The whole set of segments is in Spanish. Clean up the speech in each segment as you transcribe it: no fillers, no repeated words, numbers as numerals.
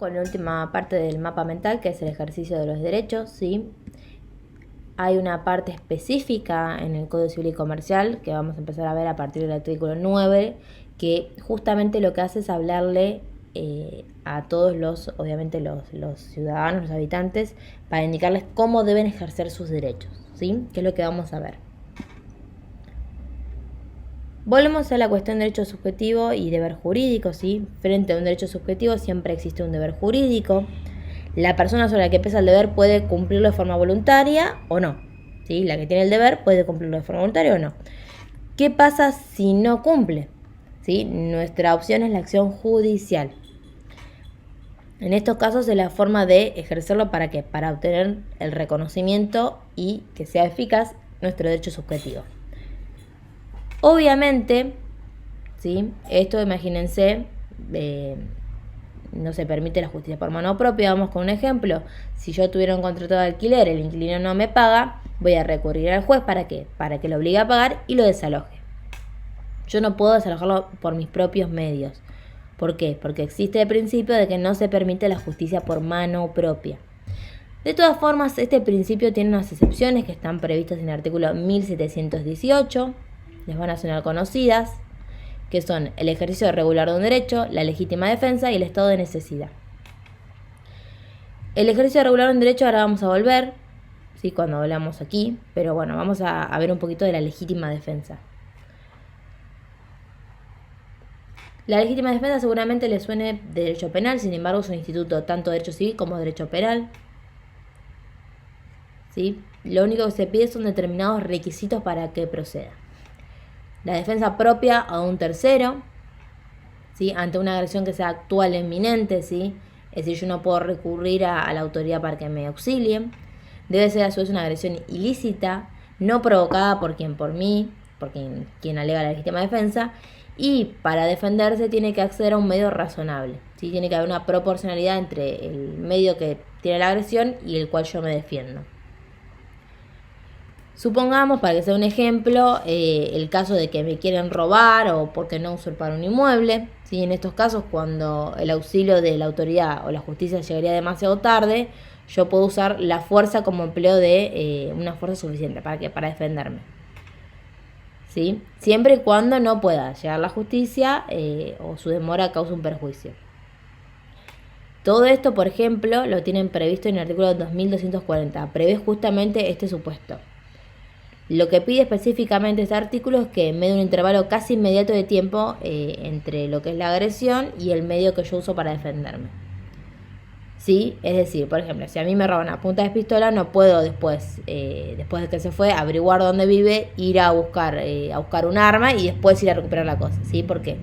con la última parte del mapa mental, que es el ejercicio de los derechos, ¿sí? Hay una parte específica en el Código Civil y Comercial que vamos a empezar a ver a partir del artículo 9, que justamente lo que hace es hablarle a todos obviamente los ciudadanos, los habitantes, para indicarles cómo deben ejercer sus derechos, ¿sí? Que es lo que vamos a ver. Volvemos a la cuestión de derecho subjetivo y deber jurídico, ¿sí? Frente a un derecho subjetivo siempre existe un deber jurídico. La persona sobre la que pesa el deber puede cumplirlo de forma voluntaria o no, ¿sí? La que tiene el deber puede cumplirlo de forma voluntaria o no. ¿Qué pasa si no cumple? ¿Sí? Nuestra opción es la acción judicial. En estos casos es la forma de ejercerlo ¿para qué? Para obtener el reconocimiento y que sea eficaz nuestro derecho subjetivo. Obviamente, ¿sí? Esto imagínense, no se permite la justicia por mano propia. Vamos con un ejemplo. Si yo tuviera un contrato de alquiler, el inquilino no me paga, voy a recurrir al juez. ¿Para qué? Para que lo obligue a pagar y lo desaloje. Yo no puedo desalojarlo por mis propios medios. ¿Por qué? Porque existe el principio de que no se permite la justicia por mano propia. De todas formas, este principio tiene unas excepciones que están previstas en el artículo 1718. Les van a sonar conocidas, que son el ejercicio regular de un derecho, la legítima defensa y el estado de necesidad. El ejercicio regular de un derecho ahora vamos a volver, ¿sí? Cuando hablamos aquí, pero bueno, vamos a ver un poquito de la legítima defensa. La legítima defensa seguramente le suene de derecho penal, sin embargo es un instituto tanto de derecho civil como de derecho penal, ¿sí? Lo único que se pide son determinados requisitos para que proceda. La defensa propia a un tercero, ¿sí? Ante una agresión que sea actual e inminente, ¿sí? Es decir, yo no puedo recurrir a la autoridad para que me auxilien. Debe ser a su vez una agresión ilícita, no provocada por mí, por quien alega la legítima defensa, y para defenderse tiene que acceder a un medio razonable, ¿sí? Tiene que haber una proporcionalidad entre el medio que tiene la agresión y el cual yo me defiendo. Supongamos, para que sea un ejemplo, el caso de que me quieren robar o porque no usurpar un inmueble, ¿sí? En estos casos, cuando el auxilio de la autoridad o la justicia llegaría demasiado tarde, yo puedo usar la fuerza como empleo de una fuerza suficiente para defenderme, ¿sí? Siempre y cuando no pueda llegar la justicia o su demora cause un perjuicio. Todo esto, por ejemplo, lo tienen previsto en el artículo 2240. Prevé justamente este supuesto. Lo que pide específicamente este artículo es que en medio de un intervalo casi inmediato de tiempo entre lo que es la agresión y el medio que yo uso para defenderme. ¿Sí? Es decir, por ejemplo, si a mí me roban a punta de pistola, no puedo después de que se fue, averiguar dónde vive, ir a buscar un arma y después ir a recuperar la cosa. ¿Sí? ¿Por qué?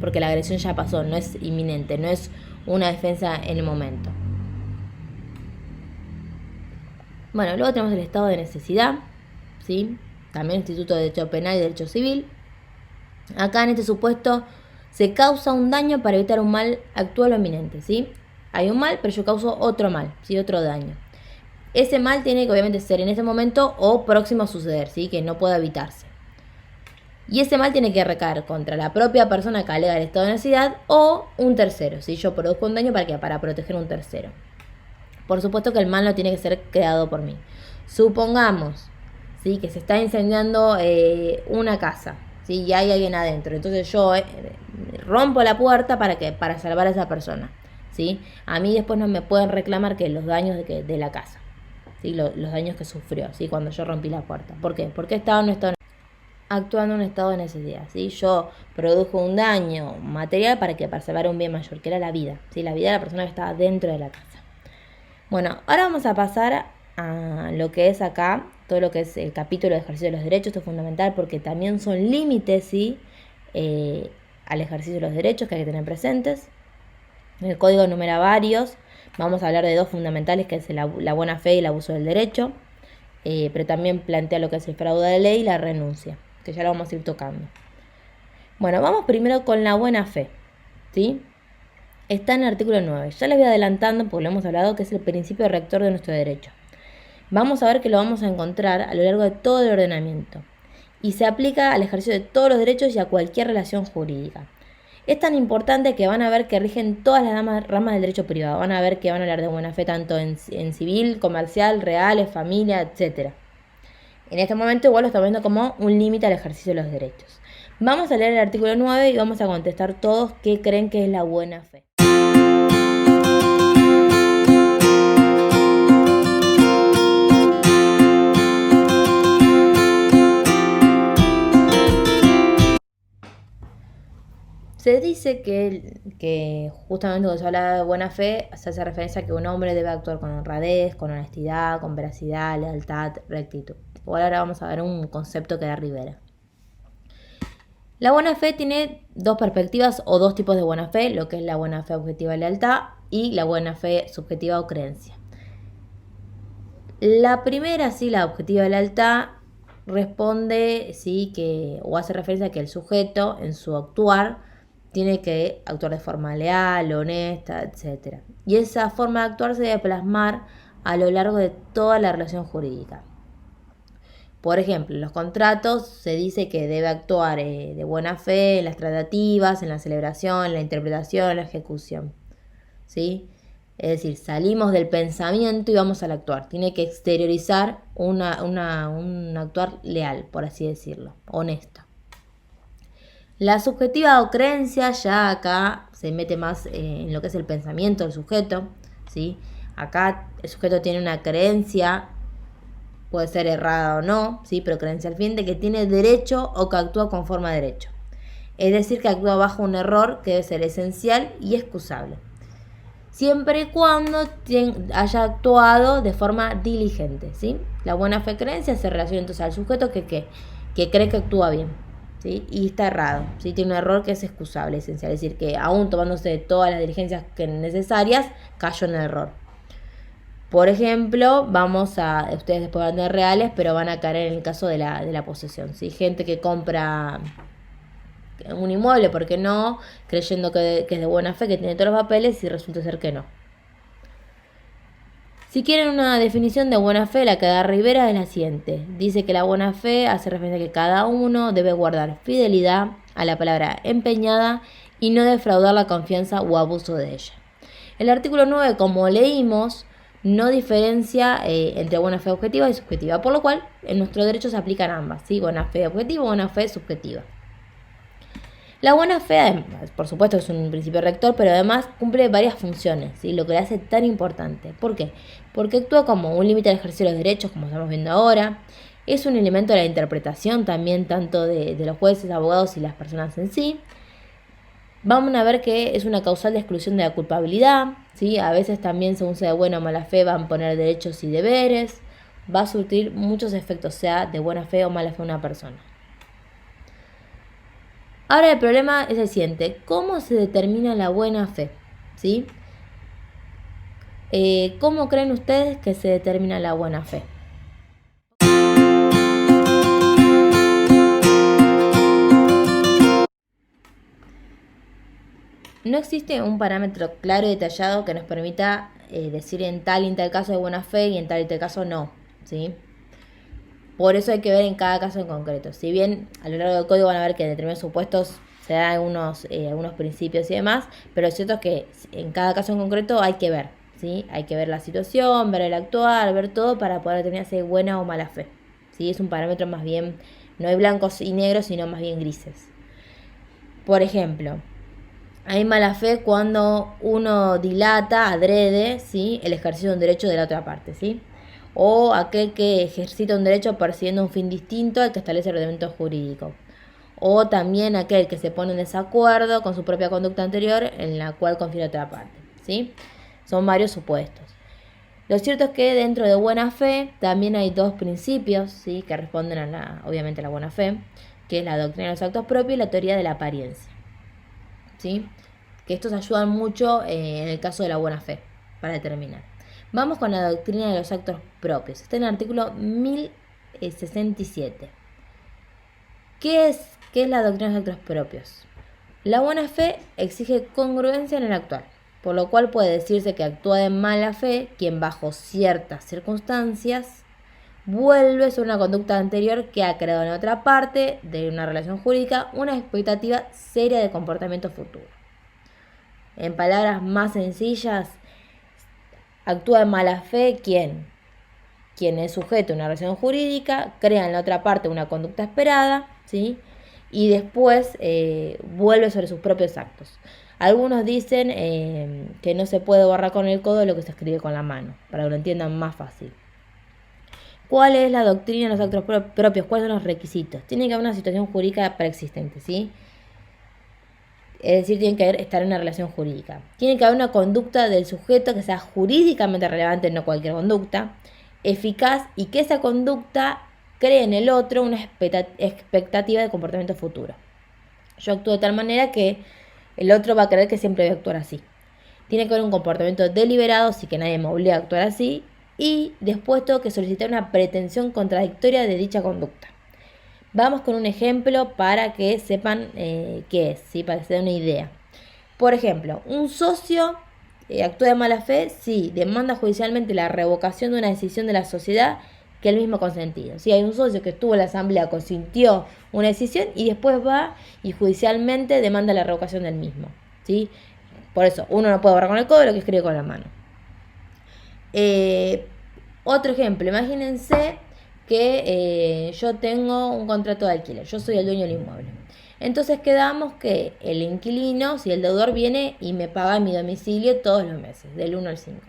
Porque la agresión ya pasó, no es inminente, no es una defensa en el momento. Bueno, luego tenemos el estado de necesidad, ¿sí? También Instituto de Derecho Penal y Derecho Civil. Acá en este supuesto se causa un daño para evitar un mal actual o inminente, ¿sí? Hay un mal, pero yo causo otro mal, ¿sí? Otro daño. Ese mal tiene que obviamente ser en ese momento o próximo a suceder, ¿sí? Que no pueda evitarse. Y ese mal tiene que recaer contra la propia persona que alega el estado de necesidad o un tercero, ¿sí? Yo produzco un daño ¿para qué? Para proteger a un tercero. Por supuesto que el mal no tiene que ser creado por mí. Supongamos, ¿sí? Que se está incendiando una casa, ¿sí? Y hay alguien adentro. Entonces yo rompo la puerta ¿para qué? Para salvar a esa persona, ¿sí? A mí después no me pueden reclamar que los daños de la casa, ¿sí? Los daños que sufrió, ¿sí? Cuando yo rompí la puerta. ¿Por qué? Porque estaba en un estado actuando en un estado de necesidad, ¿sí? Yo produjo un daño material ¿para qué? Para salvar un bien mayor, que era la vida, ¿sí? La vida de la persona que estaba dentro de la casa. Bueno, ahora vamos a pasar a lo que es acá, todo lo que es el capítulo de ejercicio de los derechos. Esto es fundamental porque también son límites, ¿sí? Al ejercicio de los derechos que hay que tener presentes. El código enumera varios. Vamos a hablar de dos fundamentales, que es la buena fe y el abuso del derecho. Pero también plantea lo que es el fraude de la ley y la renuncia, que ya lo vamos a ir tocando. Bueno, vamos primero con la buena fe, ¿sí? Está en el artículo 9. Ya les voy adelantando porque lo hemos hablado, que es el principio rector de nuestro derecho. Vamos a ver que lo vamos a encontrar a lo largo de todo el ordenamiento y se aplica al ejercicio de todos los derechos y a cualquier relación jurídica. Es tan importante que van a ver que rigen todas las ramas del derecho privado. Van a ver que van a hablar de buena fe tanto en civil, comercial, reales, familia, etc. En este momento igual lo estamos viendo como un límite al ejercicio de los derechos. Vamos a leer el artículo 9 y vamos a contestar todos qué creen que es la buena fe. Se dice que justamente cuando se habla de buena fe se hace referencia a que un hombre debe actuar con honradez, con honestidad, con veracidad, lealtad, rectitud. Igual ahora vamos a ver un concepto que da Rivera. La buena fe tiene dos perspectivas o dos tipos de buena fe, lo que es la buena fe objetiva y lealtad y la buena fe subjetiva o creencia. La primera, sí, la objetiva y lealtad, responde, sí, que o hace referencia a que el sujeto en su actuar tiene que actuar de forma leal, honesta, etc. Y esa forma de actuar se debe plasmar a lo largo de toda la relación jurídica. Por ejemplo, en los contratos se dice que debe actuar de buena fe en las tratativas, en la celebración, en la interpretación, en la ejecución. ¿Sí? Es decir, salimos del pensamiento y vamos al actuar. Tiene que exteriorizar un actuar leal, por así decirlo, honesto. La subjetiva o creencia ya acá se mete más en lo que es el pensamiento del sujeto, ¿sí? Acá el sujeto tiene una creencia, puede ser errada o no, ¿sí? Pero creencia al fin de que tiene derecho o que actúa conforme a derecho. Es decir, que actúa bajo un error que debe ser esencial y excusable. Siempre y cuando haya actuado de forma diligente, ¿sí? La buena fe creencia se relaciona entonces al sujeto que cree que actúa bien. ¿Sí? Y está errado, ¿sí? Tiene un error que es excusable, esencial, es decir, que aún tomándose todas las diligencias necesarias, cayó en el error. Por ejemplo, ustedes después van a tener reales, pero van a caer en el caso de la posesión, ¿sí? Gente que compra un inmueble, ¿por qué no? Creyendo que es de buena fe, que tiene todos los papeles y resulta ser que no. Si quieren una definición de buena fe, la que da Rivera es la siguiente. Dice que la buena fe hace referencia a que cada uno debe guardar fidelidad a la palabra empeñada y no defraudar la confianza o abuso de ella. El artículo 9, como leímos, no diferencia entre buena fe objetiva y subjetiva, por lo cual en nuestro derecho se aplican ambas, ¿sí? Buena fe objetiva y buena fe subjetiva. La buena fe, por supuesto, es un principio rector, pero además cumple varias funciones, ¿sí? Lo que le hace tan importante. ¿Por qué? Porque actúa como un límite al ejercicio de los derechos, como estamos viendo ahora. Es un elemento de la interpretación también, tanto de los jueces, abogados y las personas en sí. Vamos a ver que es una causal de exclusión de la culpabilidad, ¿sí? A veces también, según sea de buena o mala fe, van a poner derechos y deberes. Va a surtir muchos efectos, sea de buena fe o mala fe una persona. Ahora el problema es el siguiente. ¿Cómo se determina la buena fe? ¿Sí? ¿Cómo creen ustedes que se determina la buena fe? No existe un parámetro claro y detallado que nos permita decir en tal y en tal caso de buena fe y en tal y tal caso no, ¿sí? Por eso hay que ver en cada caso en concreto. Si bien a lo largo del código van a ver que en determinados supuestos se dan algunos principios y demás, pero lo cierto es que en cada caso en concreto hay que ver, ¿sí? Hay que ver la situación, ver el actuar, ver todo para poder determinar si hay buena o mala fe, ¿sí? Es un parámetro más bien, no hay blancos y negros, sino más bien grises. Por ejemplo, hay mala fe cuando uno dilata, adrede, ¿sí? El ejercicio de un derecho de la otra parte, ¿sí? O aquel que ejercita un derecho persiguiendo un fin distinto al que establece el ordenamiento jurídico. O también aquel que se pone en desacuerdo con su propia conducta anterior en la cual confiere otra parte, ¿sí? Son varios supuestos. Lo cierto es que dentro de buena fe también hay dos principios, ¿sí? Que responden obviamente a la buena fe, que es la doctrina de los actos propios y la teoría de la apariencia, ¿sí? Que estos ayudan mucho en el caso de la buena fe, para determinar. Vamos con la doctrina de los actos propios. Está en el artículo 1067. ¿Qué es la doctrina de los actos propios? La buena fe exige congruencia en el actuar, por lo cual puede decirse que actúa de mala fe quien bajo ciertas circunstancias vuelve sobre una conducta anterior que ha creado en otra parte de una relación jurídica una expectativa seria de comportamiento futuro. En palabras más sencillas, actúa de mala fe quien es sujeto a una relación jurídica, crea en la otra parte una conducta esperada, ¿sí? Y después vuelve sobre sus propios actos. Algunos dicen que no se puede borrar con el codo lo que se escribe con la mano, para que lo entiendan más fácil. ¿Cuál es la doctrina de los actos propios? ¿Cuáles son los requisitos? Tiene que haber una situación jurídica preexistente, ¿sí? Es decir, tiene que estar en una relación jurídica. Tiene que haber una conducta del sujeto que sea jurídicamente relevante, no cualquier conducta, eficaz, y que esa conducta cree en el otro una expectativa de comportamiento futuro. Yo actúo de tal manera que el otro va a creer que siempre voy a actuar así. Tiene que haber un comportamiento deliberado, así que nadie me obliga a actuar así. Y después tengo que solicitar una pretensión contradictoria de dicha conducta. Vamos con un ejemplo para que sepan qué es, ¿sí? Para que se den una idea. Por ejemplo, un socio actúa de mala fe si demanda judicialmente la revocación de una decisión de la sociedad que él mismo ha consentido. Si hay un socio que estuvo en la asamblea, consintió una decisión y después va y judicialmente demanda la revocación del mismo, ¿sí? Por eso, uno no puede borrar con el codo lo que escribe con la mano. Otro ejemplo, imagínense que yo tengo un contrato de alquiler, yo soy el dueño del inmueble. Entonces quedamos que el inquilino, si el deudor viene y me paga mi domicilio todos los meses, del 1 al 5.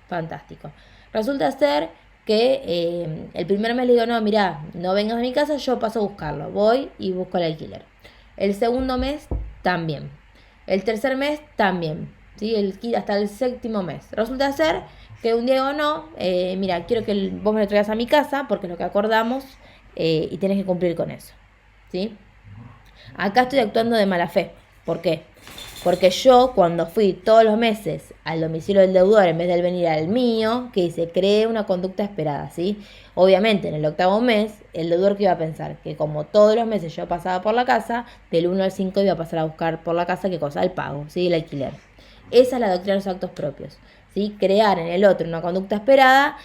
Fantástico. Resulta ser que el primer mes le digo, no, mirá, no vengas a mi casa, yo paso a buscarlo. Voy y busco el alquiler. El segundo mes también. El tercer mes también. ¿Sí? Hasta el séptimo mes. Resulta ser que un día digo, no, mira, quiero que vos me lo traigas a mi casa porque es lo que acordamos y tenés que cumplir con eso. ¿Sí? Acá estoy actuando de mala fe. ¿Por qué? Porque yo cuando fui todos los meses al domicilio del deudor en vez de él venir al mío, que hice, creé una conducta esperada, ¿sí? Obviamente en el octavo mes el deudor que iba a pensar que como todos los meses yo pasaba por la casa, del 1 al 5 iba a pasar a buscar por la casa, ¿qué cosa? El pago, ¿sí? El alquiler. Esa es la doctrina de los actos propios, ¿sí? Crear en el otro una conducta esperada,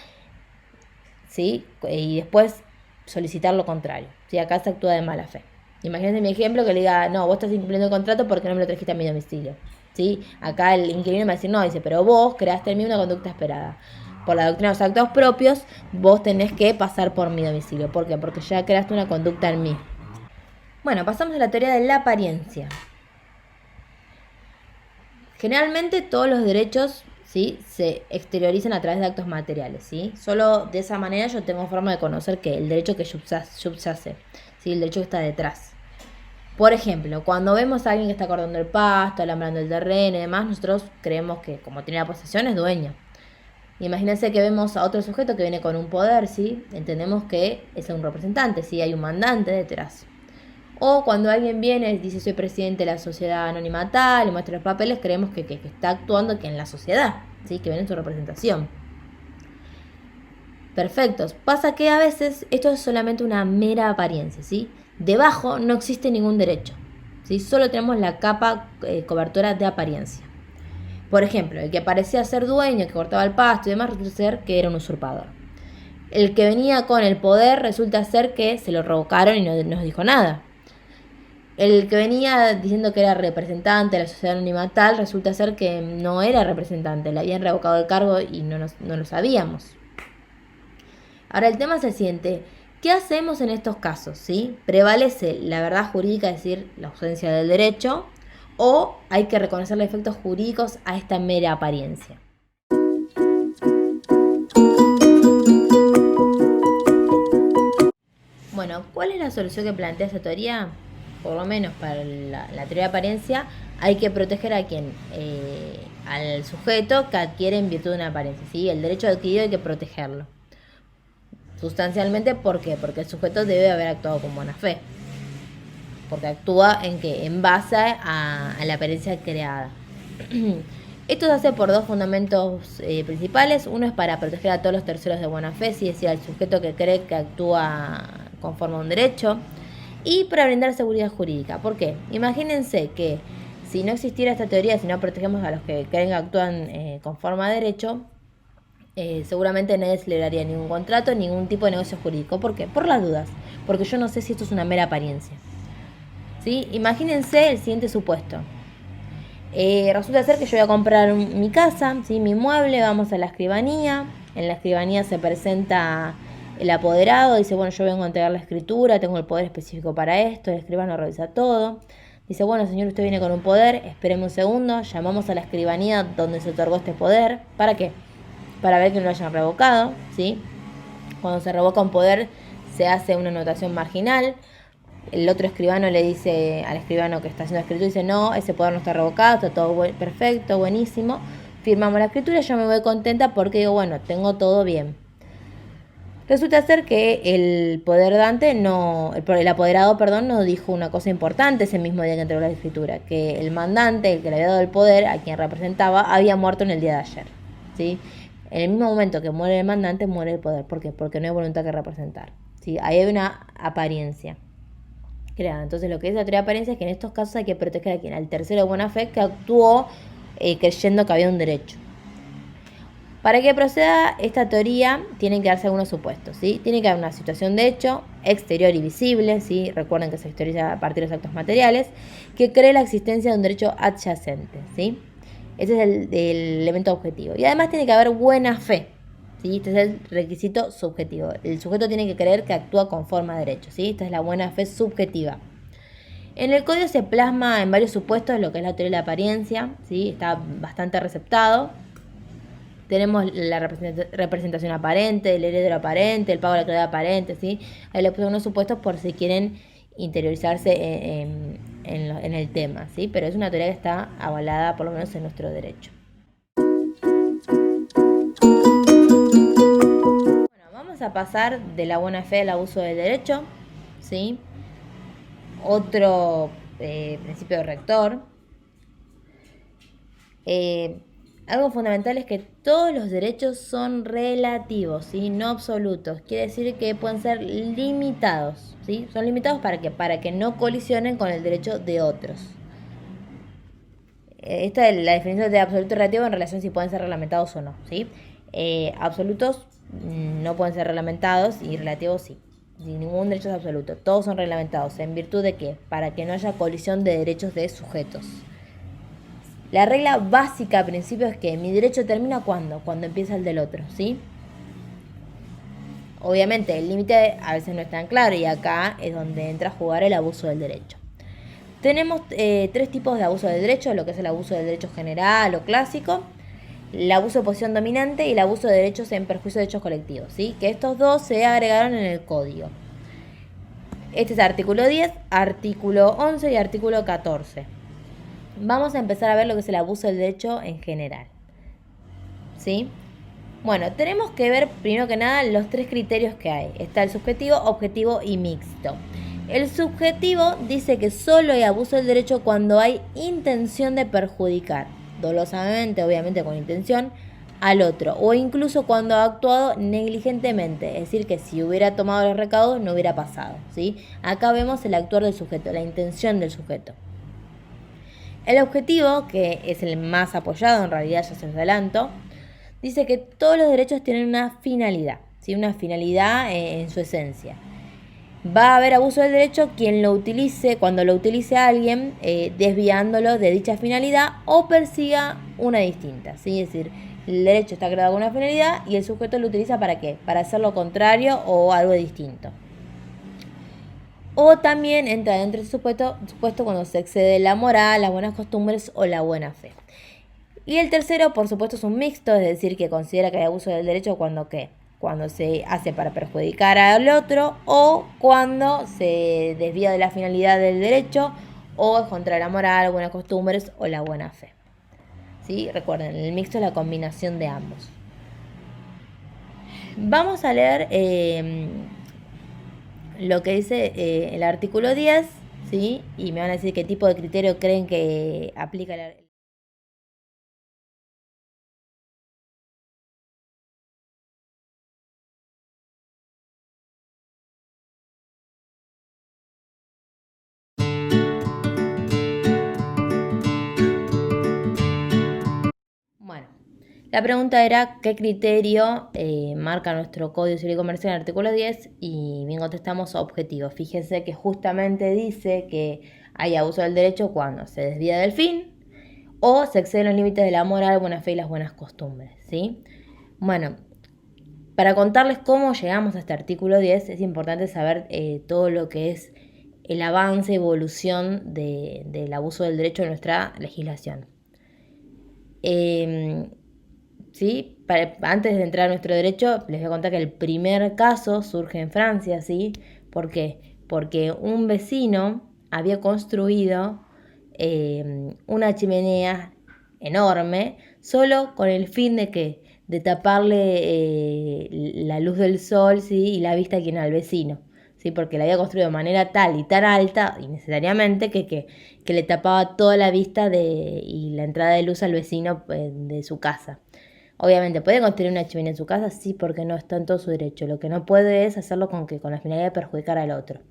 ¿sí? Y después solicitar lo contrario, ¿sí? Acá se actúa de mala fe. Imagínense mi ejemplo que le diga, no, vos estás incumpliendo el contrato porque no me lo trajiste a mi domicilio, ¿sí? Acá el inquilino me va a decir, no, dice, pero vos creaste en mí una conducta esperada. Por la doctrina de los actos propios, vos tenés que pasar por mi domicilio. ¿Por qué? Porque ya creaste una conducta en mí. Bueno, pasamos a la teoría de la apariencia. Generalmente todos los derechos, ¿sí?, se exteriorizan a través de actos materiales, ¿sí? Solo de esa manera yo tengo forma de conocer que el derecho que subyace, ¿sí? El derecho que está detrás. Por ejemplo, cuando vemos a alguien que está cortando el pasto, alambrando el terreno y demás, nosotros creemos que como tiene la posesión es dueño. Imagínense que vemos a otro sujeto que viene con un poder, ¿sí? Entendemos que es un representante, ¿sí? Hay un mandante detrás. O cuando alguien viene y dice soy presidente de la sociedad anónima tal y muestra los papeles, creemos que está actuando que en la sociedad, ¿sí? Que viene en su representación. Perfectos. Pasa que a veces esto es solamente una mera apariencia, ¿sí? Debajo no existe ningún derecho, ¿sí? Solo tenemos la capa cobertura de apariencia. Por ejemplo, el que parecía ser dueño, que cortaba el pasto y demás, resulta ser que era un usurpador. El que venía con el poder resulta ser que se lo revocaron y no nos dijo nada. El que venía diciendo que era representante de la sociedad anónima tal, resulta ser que no era representante, le habían revocado el cargo y no lo sabíamos. Ahora el tema es el siguiente, ¿qué hacemos en estos casos? ¿Sí? ¿Prevalece la verdad jurídica, es decir, la ausencia del derecho, o hay que reconocer los efectos jurídicos a esta mera apariencia? Bueno, ¿cuál es la solución que plantea esta teoría? Por lo menos para la teoría de apariencia, hay que proteger a quien, al sujeto que adquiere en virtud de una apariencia, ¿sí? El derecho adquirido hay que protegerlo. Sustancialmente, ¿por qué? Porque el sujeto debe haber actuado con buena fe. Porque actúa en base a la apariencia creada. Esto se hace por dos fundamentos principales. Uno es para proteger a todos los terceros de buena fe, es decir, al sujeto que cree que actúa conforme a un derecho. Y para brindar seguridad jurídica. ¿Por qué? Imagínense que si no existiera esta teoría, si no protegemos a los que creen que actúan conforme a derecho, seguramente nadie celebraría ningún contrato, ningún tipo de negocio jurídico. ¿Por qué? Por las dudas. Porque yo no sé si esto es una mera apariencia. ¿Sí? Imagínense el siguiente supuesto. Resulta ser que yo voy a comprar mi casa, ¿sí? Mi mueble, vamos a la escribanía. En la escribanía se presenta el apoderado, dice, bueno, yo vengo a entregar la escritura, tengo el poder específico para esto, el escribano revisa todo. Dice, bueno, señor, usted viene con un poder, espéreme un segundo, llamamos a la escribanía donde se otorgó este poder. ¿Para qué? Para ver que no lo hayan revocado, ¿sí? Cuando se revoca un poder se hace una anotación marginal. El otro escribano le dice al escribano que está haciendo la escritura, dice, no, ese poder no está revocado, está todo perfecto, buenísimo. Firmamos la escritura y yo me voy contenta porque digo, bueno, tengo todo bien. Resulta ser que el poder dante no, el apoderado, perdón, no dijo una cosa importante ese mismo día que entregó la escritura, que el mandante, el que le había dado el poder, a quien representaba, había muerto en el día de ayer, ¿sí? En el mismo momento que muere el mandante, muere el poder. ¿Por qué? Porque no hay voluntad que representar, ¿sí? Ahí hay una apariencia creada. Entonces lo que dice la teoría de apariencia es que en estos casos hay que proteger a quien, al tercero de buena fe que actuó creyendo que había un derecho. Para que proceda esta teoría tienen que darse algunos supuestos, ¿sí? Tiene que haber una situación de hecho exterior y visible, ¿sí? Recuerden que se exterioriza a partir de los actos materiales, que cree la existencia de un derecho adyacente, ¿sí? Ese es el elemento objetivo. Y además tiene que haber buena fe, ¿sí? Este es el requisito subjetivo. El sujeto tiene que creer que actúa conforme a derecho, ¿sí? Esta es la buena fe subjetiva. En el código se plasma en varios supuestos lo que es la teoría de la apariencia, ¿sí? Está bastante receptado. Tenemos la representación aparente, el heredero aparente, el pago de la claridad aparente, ¿sí? Ahí le puse unos supuestos por si quieren interiorizarse en el tema, ¿sí? Pero es una teoría que está avalada por lo menos en nuestro derecho. Bueno, vamos a pasar de la buena fe al abuso del derecho, ¿sí? Otro principio rector. Algo fundamental es que todos los derechos son relativos, ¿sí? No absolutos. Quiere decir que pueden ser limitados, ¿sí? Son limitados ¿para qué? Para que no colisionen con el derecho de otros. Esta es la definición de absoluto y relativo en relación a si pueden ser reglamentados o no, ¿sí? Absolutos no pueden ser reglamentados y relativos sí. Ningún derecho es absoluto. Todos son reglamentados. ¿En virtud de qué? Para que no haya colisión de derechos de sujetos. La regla básica, al principio, es que mi derecho termina ¿cuándo? Cuando empieza el del otro, ¿sí? Obviamente el límite a veces no es tan claro y acá es donde entra a jugar el abuso del derecho. Tenemos tres tipos de abuso del derecho, lo que es el abuso del derecho general o clásico, el abuso de posición dominante y el abuso de derechos en perjuicio de derechos colectivos, ¿sí? Que estos dos se agregaron en el código. Este es artículo 10, artículo 11 y artículo 14. Vamos a empezar a ver lo que es el abuso del derecho en general, ¿sí? Bueno, tenemos que ver primero que nada los tres criterios que hay. Está el subjetivo, objetivo y mixto. El subjetivo dice que solo hay abuso del derecho cuando hay intención de perjudicar, dolosamente, obviamente con intención, al otro, o incluso cuando ha actuado negligentemente, es decir, que si hubiera tomado los recaudos no hubiera pasado, ¿sí? Acá vemos el actuar del sujeto, la intención del sujeto. El objetivo, que es el más apoyado, en realidad ya se los adelanto, dice que todos los derechos tienen una finalidad, ¿sí? Una finalidad en su esencia. Va a haber abuso del derecho quien lo utilice, cuando lo utilice a alguien, desviándolo de dicha finalidad o persiga una distinta, ¿sí? Es decir, el derecho está creado con una finalidad y el sujeto lo utiliza ¿para qué? Para hacer lo contrario o algo distinto. O también entra dentro de ese supuesto cuando se excede la moral, las buenas costumbres o la buena fe. Y el tercero, por supuesto, es un mixto, es decir, que considera que hay abuso del derecho cuando ¿qué? Cuando se hace para perjudicar al otro o cuando se desvía de la finalidad del derecho o es contra la moral, buenas costumbres o la buena fe. ¿Sí? Recuerden, el mixto es la combinación de ambos. Vamos a leer lo que dice el artículo 10, ¿sí? Y me van a decir qué tipo de criterio creen que aplica el Bueno, La pregunta era ¿qué criterio marca nuestro Código Civil y Comercial en el artículo 10? Y bien contestamos objetivos. Fíjense que justamente dice que hay abuso del derecho cuando se desvía del fin o se exceden los límites de la moral, buena fe y las buenas costumbres, ¿sí? Bueno, para contarles cómo llegamos a este artículo 10 es importante saber todo lo que es el avance, evolución del abuso del derecho en nuestra legislación. ¿Sí? Antes de entrar a nuestro derecho, les voy a contar que el primer caso surge en Francia, ¿sí? ¿Por qué? Porque un vecino había construido una chimenea enorme solo con el fin de que de taparle la luz del sol, ¿sí? Y la vista a quien al vecino, ¿sí? Porque la había construido de manera tal y tan alta, innecesariamente, que le tapaba toda la vista y la entrada de luz al vecino de su casa. Obviamente, ¿puede construir una chimenea en su casa? Sí, porque no está en todo su derecho. Lo que no puede es hacerlo con la finalidad de perjudicar al otro.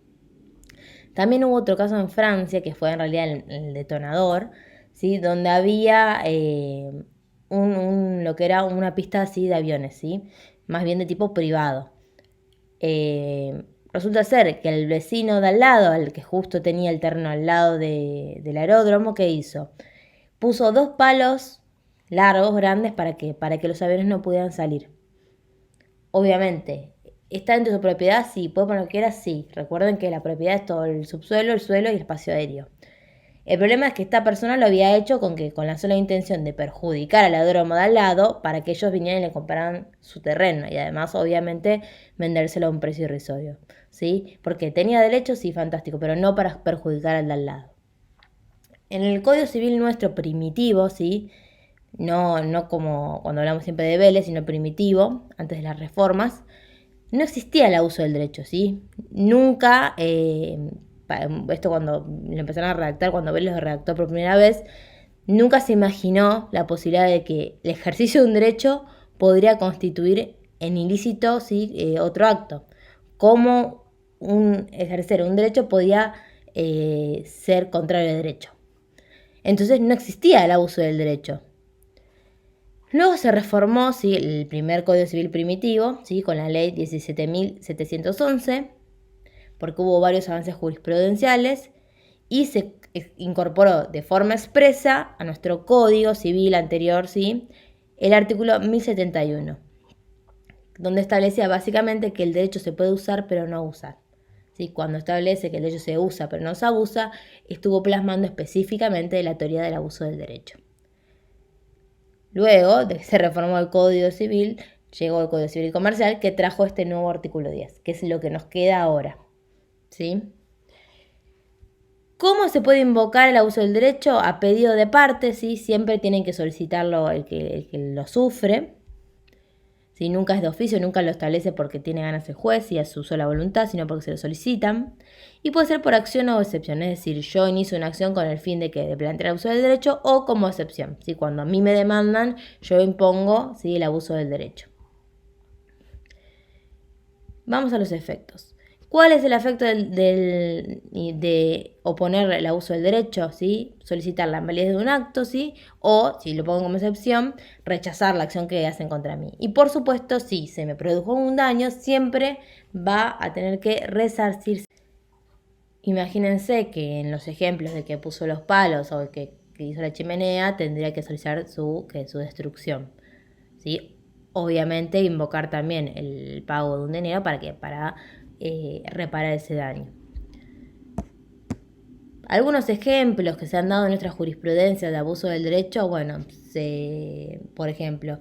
También hubo otro caso en Francia, que fue en realidad el detonador, ¿sí? Donde había lo que era una pista así de aviones, ¿sí? Más bien de tipo privado. Resulta ser que el vecino de al lado, el que justo tenía el terreno al lado del aeródromo, ¿qué hizo? Puso 2 palos largos, grandes, para que los aviones no pudieran salir. Obviamente, ¿está dentro de su propiedad? Sí. ¿Puede poner lo que quiera? Sí. Recuerden que la propiedad es todo el subsuelo, el suelo y el espacio aéreo. El problema es que esta persona lo había hecho con la sola intención de perjudicar al aeródromo de al lado para que ellos vinieran y le compraran su terreno y además, obviamente, vendérselo a un precio irrisorio, ¿sí? Porque tenía derecho, sí, fantástico, pero no para perjudicar al de al lado. En el Código Civil nuestro primitivo, ¿sí? No como cuando hablamos siempre de Vélez, sino primitivo, antes de las reformas, no existía el abuso del derecho, ¿sí? Nunca, esto cuando lo empezaron a redactar, cuando Vélez lo redactó por primera vez, nunca se imaginó la posibilidad de que el ejercicio de un derecho podría constituir en ilícito, ¿sí? Otro acto. Cómo ejercer un derecho podía ser contrario al derecho. Entonces no existía el abuso del derecho. Luego se reformó, ¿sí? El primer Código Civil primitivo, ¿sí? Con la ley 17.711, porque hubo varios avances jurisprudenciales y se incorporó de forma expresa a nuestro Código Civil anterior, ¿sí? El artículo 1071, donde establecía básicamente que el derecho se puede usar pero no usar. ¿Sí? Cuando establece que el derecho se usa pero no se abusa, estuvo plasmando específicamente la teoría del abuso del derecho. Luego de que se reformó el Código Civil, llegó el Código Civil y Comercial que trajo este nuevo artículo 10, que es lo que nos queda ahora, ¿sí? ¿Cómo se puede invocar el abuso del derecho? A pedido de parte, ¿sí? Siempre tienen que solicitarlo el que lo sufre. ¿Sí? Nunca es de oficio, nunca lo establece porque tiene ganas el juez y a su sola voluntad, sino porque se lo solicitan. Y puede ser por acción o excepción, es decir, yo inicio una acción con el fin de plantear el abuso del derecho o como excepción. ¿Sí? Cuando a mí me demandan, yo impongo, ¿sí? El abuso del derecho. Vamos a los efectos. ¿Cuál es el efecto de oponer el abuso del derecho? ¿Sí? Solicitar la invalidez de un acto, ¿sí? O, si lo pongo como excepción, rechazar la acción que hacen contra mí. Y por supuesto, si se me produjo un daño, siempre va a tener que resarcirse. Imagínense que en los ejemplos de que puso los palos o que hizo la chimenea, tendría que solicitar su destrucción, ¿sí? Obviamente invocar también el pago de un dinero para reparar ese daño. Algunos ejemplos que se han dado en nuestra jurisprudencia de abuso del derecho, bueno, por ejemplo,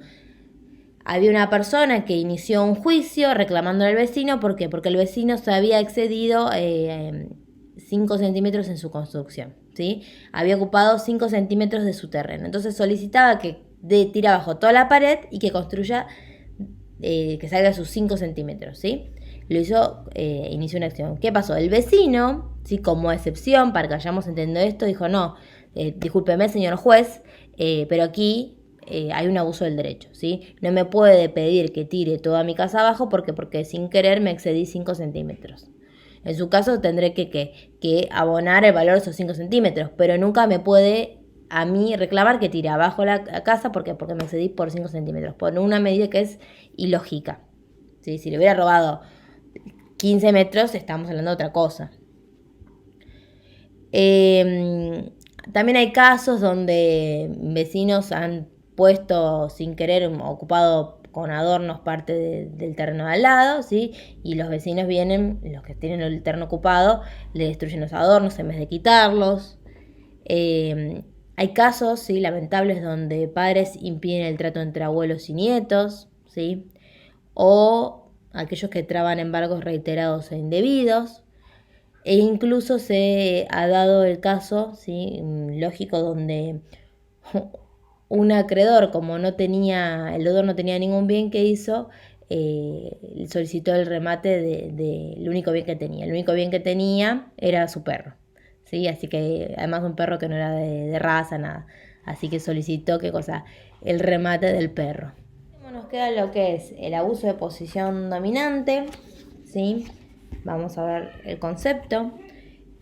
había una persona que inició un juicio reclamando al vecino, ¿por qué? Porque el vecino se había excedido 5 centímetros en su construcción, ¿sí? Había ocupado 5 centímetros de su terreno, entonces solicitaba que tire abajo toda la pared y que construya, que salga sus 5 centímetros, ¿sí? Lo hizo, inició una acción. ¿Qué pasó? El vecino, ¿sí? Como excepción, para que hayamos entendido esto, dijo, no, discúlpeme, señor juez, pero aquí hay un abuso del derecho, ¿sí? No me puede pedir que tire toda mi casa abajo porque sin querer me excedí 5 centímetros. En su caso tendré que abonar el valor de esos 5 centímetros, pero nunca me puede a mí reclamar que tire abajo la casa porque me excedí por 5 centímetros, por una medida que es ilógica. ¿Sí? Si le hubiera robado 15 metros, estamos hablando de otra cosa. También hay casos donde vecinos han puesto sin querer, ocupado con adornos parte del terreno de al lado, ¿sí? Y los vecinos vienen, los que tienen el terreno ocupado, le destruyen los adornos en vez de quitarlos. Hay casos, ¿sí?, lamentables donde padres impiden el trato entre abuelos y nietos, ¿sí? O aquellos que traban embargos reiterados e indebidos. E incluso se ha dado el caso, ¿sí?, lógico, donde un acreedor, como el deudor no tenía ningún bien que hizo, solicitó el remate del único bien que tenía. El único bien que tenía era su perro, ¿sí? Así que, además, un perro que no era de raza, nada. Así que solicitó, ¿qué cosa? El remate del perro. Nos queda lo que es el abuso de posición dominante, ¿sí? Vamos a ver el concepto.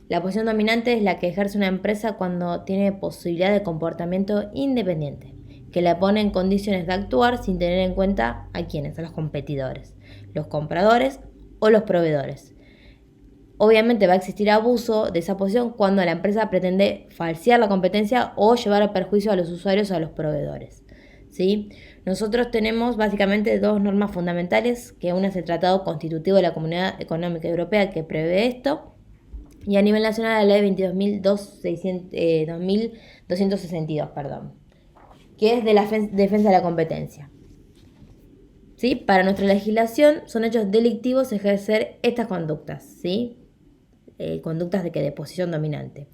La posición dominante es la que ejerce una empresa cuando tiene posibilidad de comportamiento independiente, que la pone en condiciones de actuar sin tener en cuenta a quiénes, a los competidores, los compradores o los proveedores. Obviamente va a existir abuso de esa posición cuando la empresa pretende falsear la competencia o llevar a perjuicio a los usuarios o a los proveedores, ¿sí? Nosotros tenemos básicamente dos normas fundamentales, que una es el Tratado Constitutivo de la Comunidad Económica Europea, que prevé esto, y a nivel nacional la Ley 2262, que es de la defensa de la competencia. ¿Sí? Para nuestra legislación son hechos delictivos ejercer estas conductas, ¿sí? Conductas de posición dominante.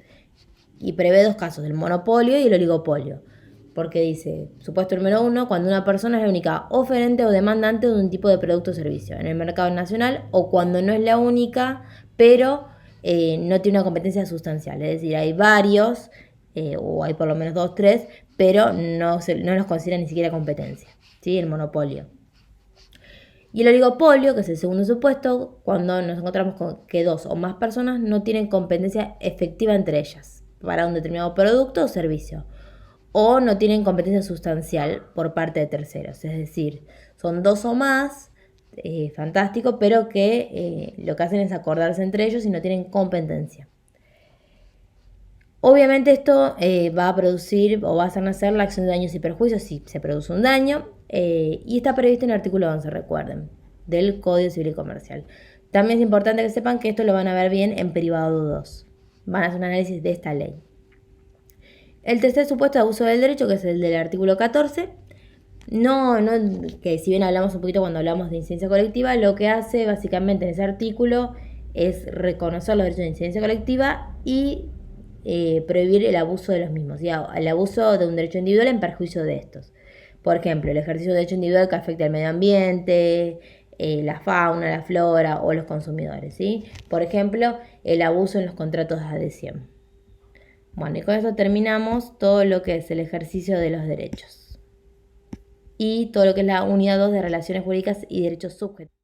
Y prevé dos casos, el monopolio y el oligopolio. Porque dice, supuesto número 1, cuando una persona es la única oferente o demandante de un tipo de producto o servicio en el mercado nacional, o cuando no es la única, pero no tiene una competencia sustancial. Es decir, hay varios, o hay por lo menos 2, 3, pero no los considera ni siquiera competencia, ¿sí? El monopolio. Y el oligopolio, que es el segundo supuesto, cuando nos encontramos con que 2 o más personas no tienen competencia efectiva entre ellas para un determinado producto o servicio, o no tienen competencia sustancial por parte de terceros. Es decir, son 2 o más, fantástico, pero que lo que hacen es acordarse entre ellos y no tienen competencia. Obviamente esto va a producir o va a hacer nacer la acción de daños y perjuicios si se produce un daño, y está previsto en el artículo 11, recuerden, del Código Civil y Comercial. También es importante que sepan que esto lo van a ver bien en privado 2. Van a hacer un análisis de esta ley. El tercer supuesto de abuso del derecho, que es el del artículo 14, que si bien hablamos un poquito cuando hablamos de incidencia colectiva, lo que hace básicamente en ese artículo es reconocer los derechos de incidencia colectiva y prohibir el abuso de los mismos, el abuso de un derecho individual en perjuicio de estos. Por ejemplo, el ejercicio de derecho individual que afecte al medio ambiente, la fauna, la flora o los consumidores, ¿sí? Por ejemplo, el abuso en los contratos de adhesión. Bueno, y con eso terminamos todo lo que es el ejercicio de los derechos y todo lo que es la unidad 2 de relaciones jurídicas y derechos subjetivos.